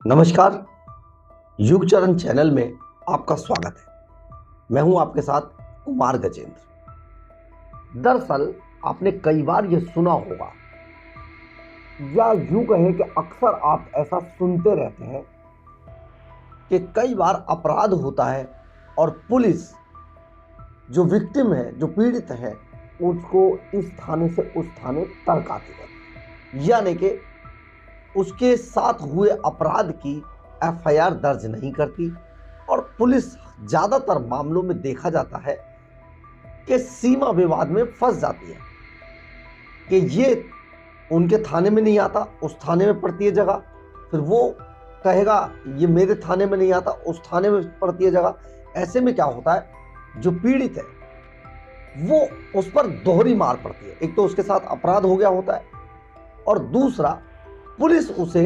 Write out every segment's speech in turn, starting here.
नमस्कार। युग चरण चैनल में आपका स्वागत है। मैं हूं आपके साथ कुमार गजेंद्र। दरअसल आपने कई बार यह सुना होगा या यूं कहें कि अक्सर आप ऐसा सुनते रहते हैं कि कई बार अपराध होता है और पुलिस जो विक्टिम है, जो पीड़ित है, उसको इस थाने से उस थाने तड़काती है, यानी कि उसके साथ हुए अपराध की एफआईआर दर्ज नहीं करती। और पुलिस ज्यादातर मामलों में देखा जाता है कि सीमा विवाद में फंस जाती है कि ये उनके थाने में नहीं आता, उस थाने में पड़ती है जगह, फिर वो कहेगा ये मेरे थाने में नहीं आता, उस थाने में पड़ती है जगह। ऐसे में क्या होता है, जो पीड़ित है वो उस पर दोहरी मार पड़ती है। एक तो उसके साथ अपराध हो गया होता है और दूसरा पुलिस उसे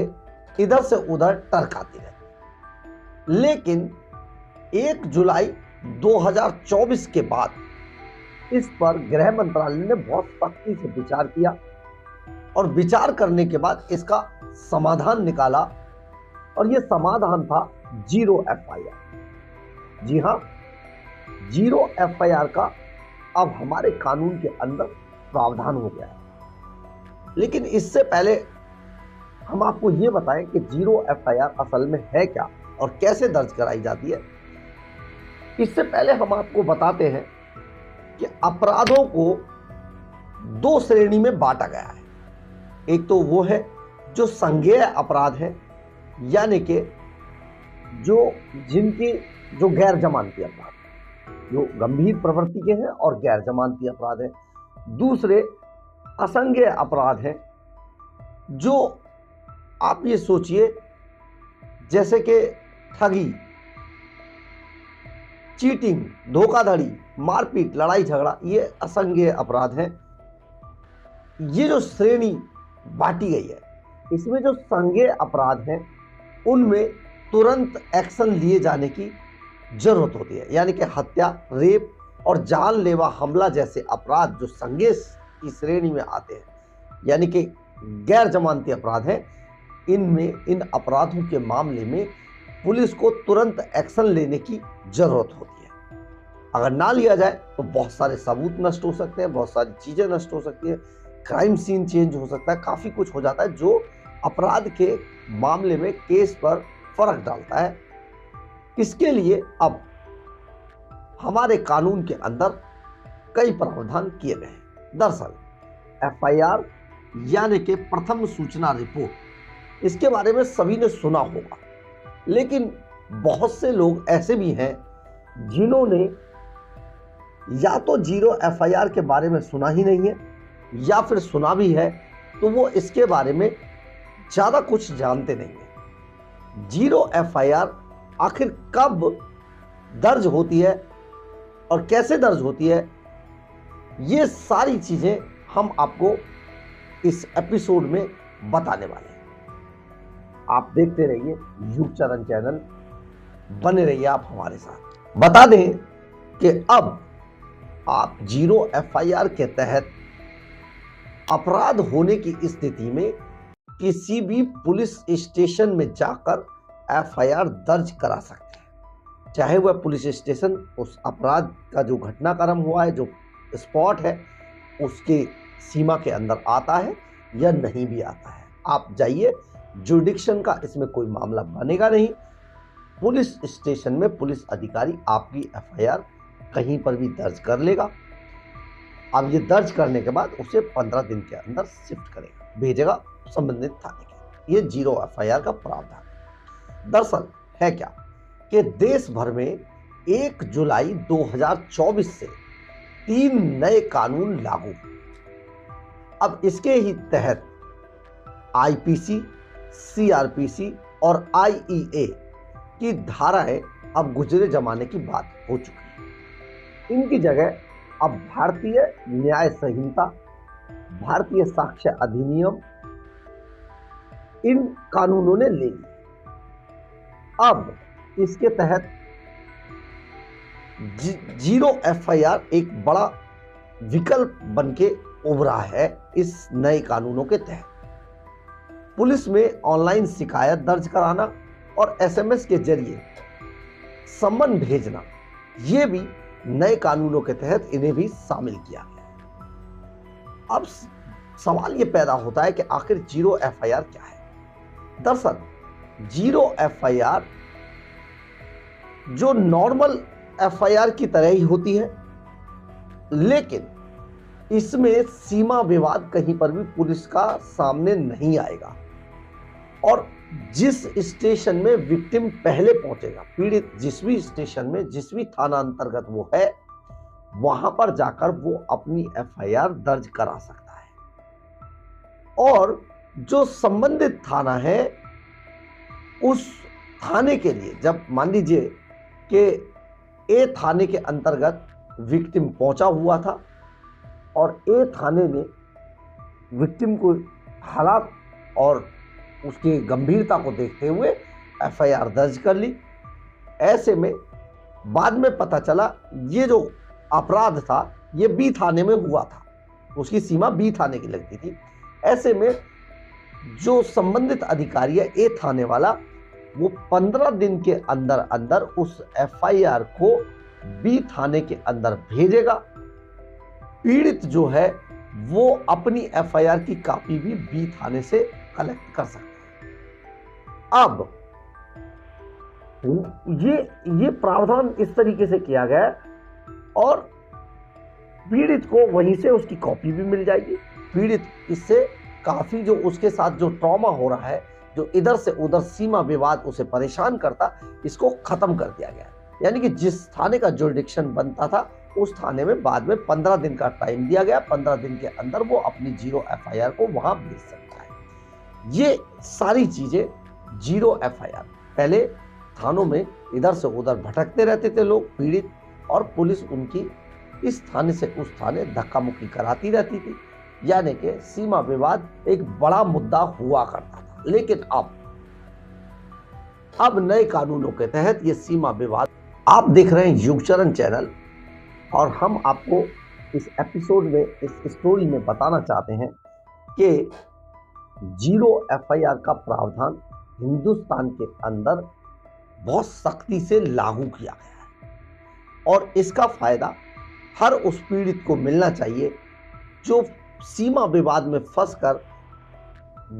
इधर से उधर टरकाती रहती है। लेकिन 1 जुलाई 2024 के बाद इस पर गृह मंत्रालय ने बहुत सख्ती से विचार किया और विचार करने के बाद इसका समाधान निकाला और यह समाधान था जीरो एफआईआर। जी हां, जीरो एफआईआर का अब हमारे कानून के अंदर प्रावधान हो गया है। लेकिन इससे पहले हम आपको ये बताएं कि जीरो एफआईआर असल में है क्या और कैसे दर्ज कराई जाती है। इससे पहले हम आपको बताते हैं कि अपराधों को 2 श्रेणी में बांटा गया है। एक तो वो है जो संज्ञेय अपराध है, यानी कि जो गैर जमानती अपराध, जो गंभीर प्रवृत्ति के हैं और गैर जमानती अपराध है। दूसरे असंज्ञेय अपराध हैं, जो आप ये सोचिए जैसे कि ठगी, चीटिंग, धोखाधड़ी, मारपीट, लड़ाई झगड़ा, ये असंज्ञेय अपराध हैं। ये जो श्रेणी बांटी गई है, इसमें जो संज्ञेय अपराध हैं उनमें तुरंत एक्शन लिए जाने की जरूरत होती है, यानी कि हत्या, रेप और जानलेवा हमला जैसे अपराध जो संज्ञेय की श्रेणी में आते हैं, यानी कि गैर जमानती अपराध हैं, इनमें इन अपराधों के मामले में पुलिस को तुरंत एक्शन लेने की जरूरत होती है। अगर ना लिया जाए तो बहुत सारे सबूत नष्ट हो सकते हैं, बहुत सारी चीजें नष्ट हो सकती है, क्राइम सीन चेंज हो सकता है, काफी कुछ हो जाता है जो अपराध के मामले में केस पर फर्क डालता है। इसके लिए अब हमारे कानून के अंदर कई प्रावधान किए गए हैं। दरअसल एफआईआर यानी कि प्रथम सूचना रिपोर्ट, इसके बारे में सभी ने सुना होगा, लेकिन बहुत से लोग ऐसे भी हैं जिन्होंने या तो जीरो एफआईआर के बारे में सुना ही नहीं है, या फिर सुना भी है तो वो इसके बारे में ज्यादा कुछ जानते नहीं है। जीरो एफआईआर आखिर कब दर्ज होती है और कैसे दर्ज होती है, ये सारी चीजें हम आपको इस एपिसोड में बताने वाले हैं। आप देखते रहिए युग चरण चैनल, बने रहिए आप हमारे साथ। बता दें कि अब आप जीरो एफआईआर के तहत अपराध होने की स्थिति में किसी भी पुलिस स्टेशन में जाकर एफआईआर दर्ज करा सकते हैं, चाहे वह पुलिस स्टेशन उस अपराध का जो घटनाक्रम हुआ है, जो स्पॉट है, उसके सीमा के अंदर आता है या नहीं भी आता है। आप जाइए, जुडिक्शन का इसमें कोई मामला बनेगा नहीं। पुलिस स्टेशन में पुलिस अधिकारी आपकी एफआईआर कहीं पर भी दर्ज कर लेगा। अब ये दर्ज करने के बाद उसे 15 दिन के अंदर शिफ्ट करेगा, भेजेगा संबंधित थाने के। ये जीरो एफआईआर का प्रावधान है। दरअसल है क्या कि देश भर में 1 जुलाई 2024 से 3 नए कानून लागू। अब इसके ही तहत आईपीसी, सीआरपीसी और आईईए की धाराएं अब गुजरे जमाने की बात हो चुकी है। इनकी जगह अब भारतीय न्याय संहिता, भारतीय साक्ष्य अधिनियम, इन कानूनों ने ले ली। अब इसके तहत जीरो एफआईआर एक बड़ा विकल्प बनके उभरा है इस नए कानूनों के तहत। पुलिस में ऑनलाइन शिकायत दर्ज कराना और एसएमएस के जरिए सम्मन भेजना, ये भी नए कानूनों के तहत इन्हें भी शामिल किया गया। अब सवाल ये पैदा होता है कि आखिर जीरो एफआईआर क्या है। दरअसल जीरो एफआईआर जो नॉर्मल एफआईआर की तरह ही होती है, लेकिन इसमें सीमा विवाद कहीं पर भी पुलिस का सामने नहीं आएगा और जिस स्टेशन में विक्टिम पहले पहुंचेगा, पीड़ित जिस भी स्टेशन में, जिस भी थाना अंतर्गत वो है, वहां पर जाकर वो अपनी एफआईआर दर्ज करा सकता है। और जो संबंधित थाना है, उस थाने के लिए जब मान लीजिए कि ए थाने के अंतर्गत विक्टिम पहुंचा हुआ था और ए थाने ने विक्टिम को हालात और उसकी गंभीरता को देखते हुए एफआईआर दर्ज कर ली। ऐसे में बाद में पता चला ये जो अपराध था ये बी थाने में हुआ था, उसकी सीमा बी थाने की लगती थी। ऐसे में जो संबंधित अधिकारी है ए थाने वाला, वो 15 दिन के अंदर अंदर उस एफआईआर को बी थाने के अंदर भेजेगा। पीड़ित जो है वो अपनी एफआईआर की कॉपी भी बी थाने से कलेक्ट कर सकता है। अब ये प्रावधान इस तरीके से किया गया और पीड़ित को वहीं से उसकी कॉपी भी मिल जाएगी। पीड़ित इससे काफी जो उसके साथ जो ट्रॉमा हो रहा है, जो इधर से उधर सीमा विवाद उसे परेशान करता, इसको खत्म कर दिया गया। यानी कि जिस थाने का जुरिडिक्शन बनता था उस थाने में बाद में 15 दिन का टाइम दिया गया। 15 दिन के अंदर वो अपनी जीरो एफआईआर को वहां भेज सकता है। ये सारी चीजें जीरो एफआईआर। पहले थानों में इधर से उधर भटकते रहते थे लोग पीड़ित, और पुलिस उनकी इस थाने से उस थाने धक्का मुक्की कराती रहती थी, यानी कि सीमा विवाद एक बड़ा मुद्दा हुआ करता था। लेकिन अब नए कानूनों के तहत ये सीमा विवाद। आप देख रहे हैं युगचरण चैनल और हम आपको इस एपिसोड में, इस स्टोरी में बताना चाहते हैं कि जीरो एफआईआर का प्रावधान हिंदुस्तान के अंदर बहुत सख्ती से लागू किया गया है और इसका फायदा हर उस पीड़ित को मिलना चाहिए जो सीमा विवाद में फंसकर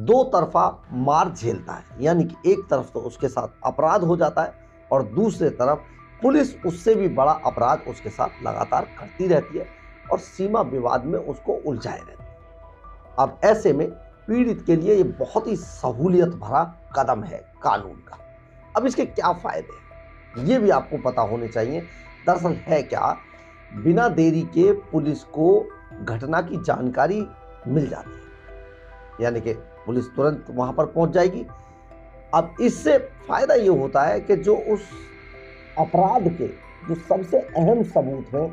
दो तरफा मार झेलता है। यानी कि एक तरफ तो उसके साथ अपराध हो जाता है और दूसरे तरफ पुलिस उससे भी बड़ा अपराध उसके साथ लगातार करती रहती है और सीमा विवाद में उसको उलझाए रहती है। अब ऐसे में पीड़ित के लिए ये बहुत ही सहूलियत भरा कदम है कानून का। अब इसके क्या फायदे हैं ये भी आपको पता होने चाहिए। दरअसल है क्या, बिना देरी के पुलिस को घटना की जानकारी मिल जाती है, यानी कि पुलिस तुरंत वहां पर पहुंच जाएगी। अब इससे फायदा ये होता है कि जो उस अपराध के जो सबसे अहम सबूत हैं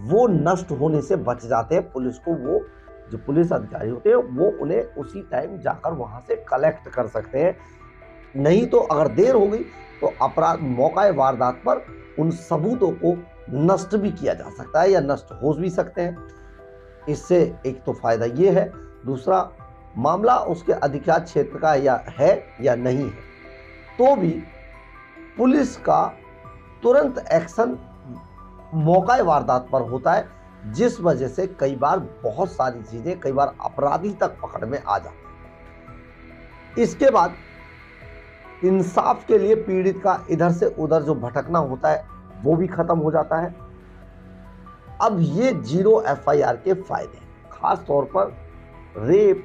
वो नष्ट होने से बच जाते हैं। पुलिस को वो जो पुलिस अधिकारी होते हैं वो उन्हें उसी टाइम जाकर वहां से कलेक्ट कर सकते हैं। नहीं तो अगर देर हो गई तो अपराध मौका वारदात पर उन सबूतों को नष्ट भी किया जा सकता है या नष्ट हो भी सकते हैं। इससे एक तो फायदा ये है, दूसरा मामला उसके अधिकार क्षेत्र का है या नहीं है तो भी पुलिस का तुरंत एक्शन मौका वारदात पर होता है, जिस वजह से कई बार बहुत सारी चीजें कई बार अपराधी तक पकड़ में आ जाती है। इसके बाद इंसाफ के लिए पीड़ित का इधर से उधर जो भटकना होता है वो भी खत्म हो जाता है। अब ये जीरो एफआईआर के फायदे, खास तौर पर रेप,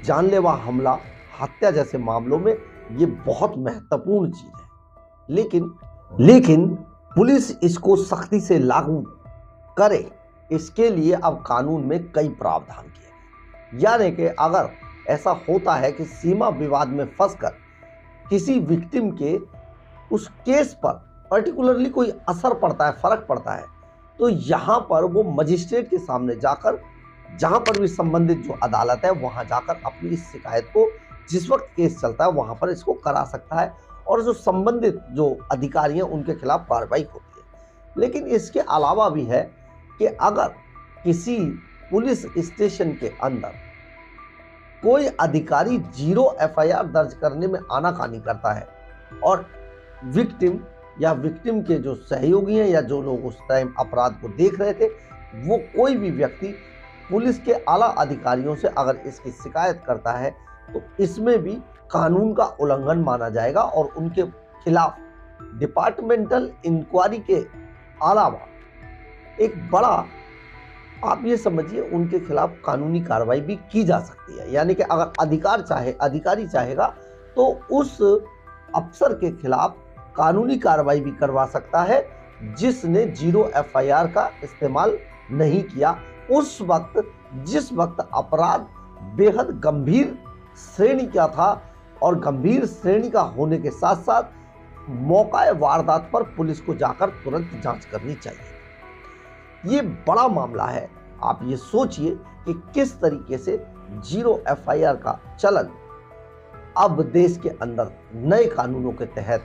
जानलेवा हमला, हत्या जैसे मामलों में ये बहुत महत्वपूर्ण चीज है। लेकिन पुलिस इसको सख्ती से लागू करे, इसके लिए अब कानून में कई प्रावधान किए। यानी कि अगर ऐसा होता है कि सीमा विवाद में फंसकर किसी विक्टिम के उस केस पर पर्टिकुलरली कोई असर पड़ता है, फर्क पड़ता है, तो यहाँ पर वो मजिस्ट्रेट के सामने जाकर, जहाँ पर भी संबंधित जो अदालत है वहाँ जाकर अपनी इस शिकायत को, जिस वक्त केस चलता है वहाँ पर इसको करा सकता है और जो संबंधित जो अधिकारी हैं उनके खिलाफ कार्रवाई होती है। लेकिन इसके अलावा भी है कि अगर किसी पुलिस स्टेशन के अंदर कोई अधिकारी जीरो एफआईआर दर्ज करने में आनाकानी करता है और विक्टिम या विक्टिम के जो सहयोगी हैं या जो लोग उस टाइम अपराध को देख रहे थे, वो कोई भी व्यक्ति पुलिस के आला अधिकारियों से अगर इसकी शिकायत करता है तो इसमें भी कानून का उल्लंघन माना जाएगा और उनके खिलाफ डिपार्टमेंटल इंक्वायरी के अलावा एक बड़ा, आप ये समझिए, उनके खिलाफ कानूनी कार्रवाई भी की जा सकती है। यानी कि अगर अधिकारी चाहेगा तो उस अफसर के खिलाफ कानूनी कार्रवाई भी करवा सकता है जिसने जीरो एफआईआर का इस्तेमाल नहीं किया उस वक्त, जिस वक्त अपराध बेहद गंभीर श्रेणी का था और गंभीर श्रेणी का होने के साथ साथ मौका वारदात पर पुलिस को जाकर तुरंत जांच करनी चाहिए। ये बड़ा मामला है। आप ये सोचिए कि किस तरीके से जीरो एफआईआर का चलन अब देश के अंदर नए कानूनों के तहत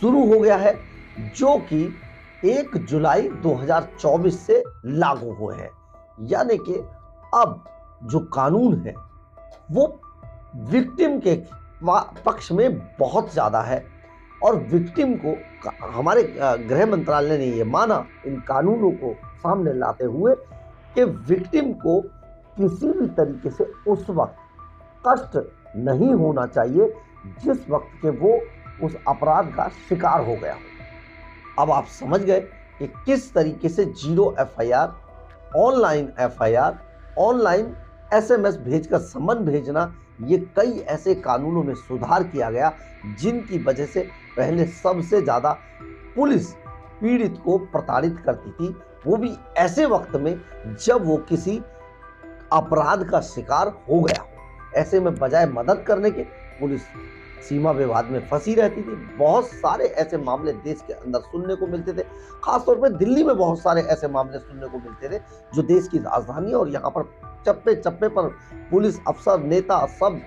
शुरू हो गया है, जो कि 1 जुलाई 2024 से लागू हुए हैं। यानी कि अब जो कानून है वो विक्टिम के पक्ष में बहुत ज़्यादा है और विक्टिम को हमारे गृह मंत्रालय ने ये माना इन कानूनों को सामने लाते हुए कि विक्टिम को किसी भी तरीके से उस वक्त कष्ट नहीं होना चाहिए जिस वक्त के वो उस अपराध का शिकार हो गया हो। अब आप समझ गए कि किस तरीके से zero FIR, online FIR, online SMS भेजकर समन भेजना, ये कई ऐसे कानूनों में सुधार किया गया जिनकी वजह से पहले सबसे ज़्यादा पुलिस पीड़ित को प्रताड़ित करती थी, वो भी ऐसे वक्त में जब वो किसी अपराध का शिकार हो गया हो। ऐसे में बजाय मदद करने के पुलिस सीमा विवाद में फंसी रहती थी। बहुत सारे ऐसे मामले देश के अंदर सुनने को मिलते थे, खासतौर पर दिल्ली में बहुत सारे ऐसे मामले सुनने को मिलते थे जो देश की राजधानी, और यहाँ पर चप्पे चप्पे पर पुलिस अफसर, नेता, सब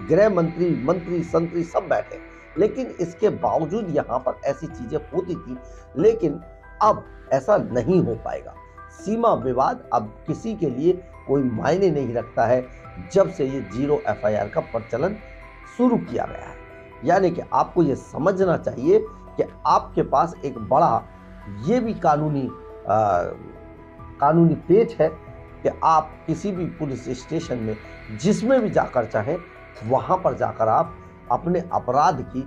गृह मंत्री, मंत्री, संतरी सब बैठे, लेकिन इसके बावजूद यहाँ पर ऐसी चीजें होती थी। लेकिन अब ऐसा नहीं हो पाएगा। सीमा विवाद अब किसी के लिए कोई मायने नहीं रखता है जब से ये जीरो एफआईआर का प्रचलन शुरू किया गया है। यानी कि आपको ये समझना चाहिए कि आपके पास एक बड़ा ये भी कानूनी पेच है कि आप किसी भी पुलिस स्टेशन में जिसमें भी जाकर चाहें वहां पर जाकर आप अपने अपराध की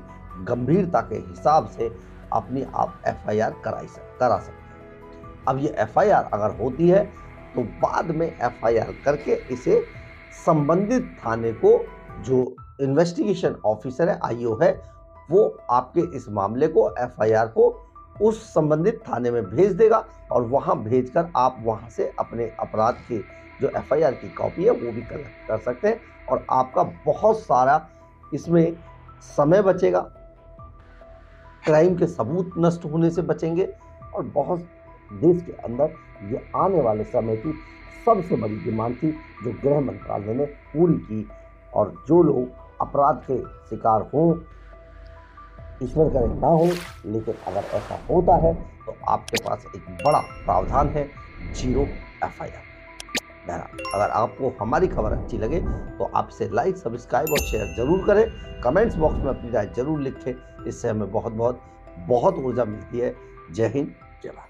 गंभीरता के हिसाब से अपनी आप एफआईआर करा सकते हैं। अब ये एफआईआर अगर होती है तो बाद में एफआईआर करके इसे संबंधित थाने को, जो इन्वेस्टिगेशन ऑफिसर है, आईओ है, वो आपके इस मामले को, एफआईआर को उस संबंधित थाने में भेज देगा और वहां भेजकर आप वहां से अपने अपराध की जो एफआईआर की कॉपी है वो भी कलेक्ट कर सकते हैं और आपका बहुत सारा इसमें समय बचेगा, क्राइम के सबूत नष्ट होने से बचेंगे और बहुत देश के अंदर ये आने वाले समय की सबसे बड़ी डिमांड थी जो गृह मंत्रालय ने पूरी की। और जो लोग अपराध के शिकार हों, ईश्वर करे ना हो, लेकिन अगर ऐसा होता है तो आपके पास एक बड़ा प्रावधान है, जीरो एफआईआर। अगर आपको हमारी खबर अच्छी लगे तो आप इसे लाइक, सब्सक्राइब और शेयर जरूर करें। कमेंट्स बॉक्स में अपनी राय जरूर लिखें, इससे हमें बहुत ऊर्जा मिलती है। जय हिंद, जय भारत।